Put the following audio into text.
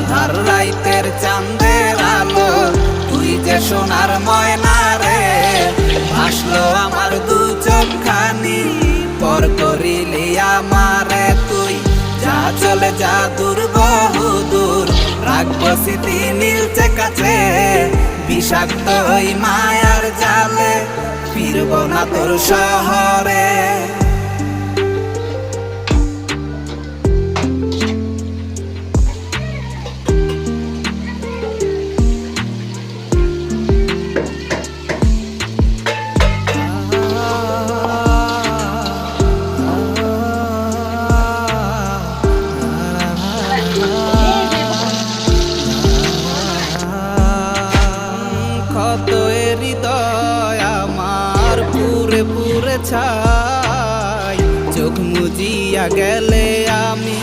আন্ধার রাইতের চাঁদের আলো তুই যে সোনার ময়না রে। ভাসলো আমার দু চোখখানি পর করিলি আমারে তুই। যা চলে যা দূর বহু দূর, রাখবো স্মৃতি নীলচে কাছে। বিষাক্ত ওই মায়ার জালে ফিরব না তোর শহরে। কত হৃদয় আমার পুরে পুরে ছাই, চোখ মুজিয়া গেলে আমি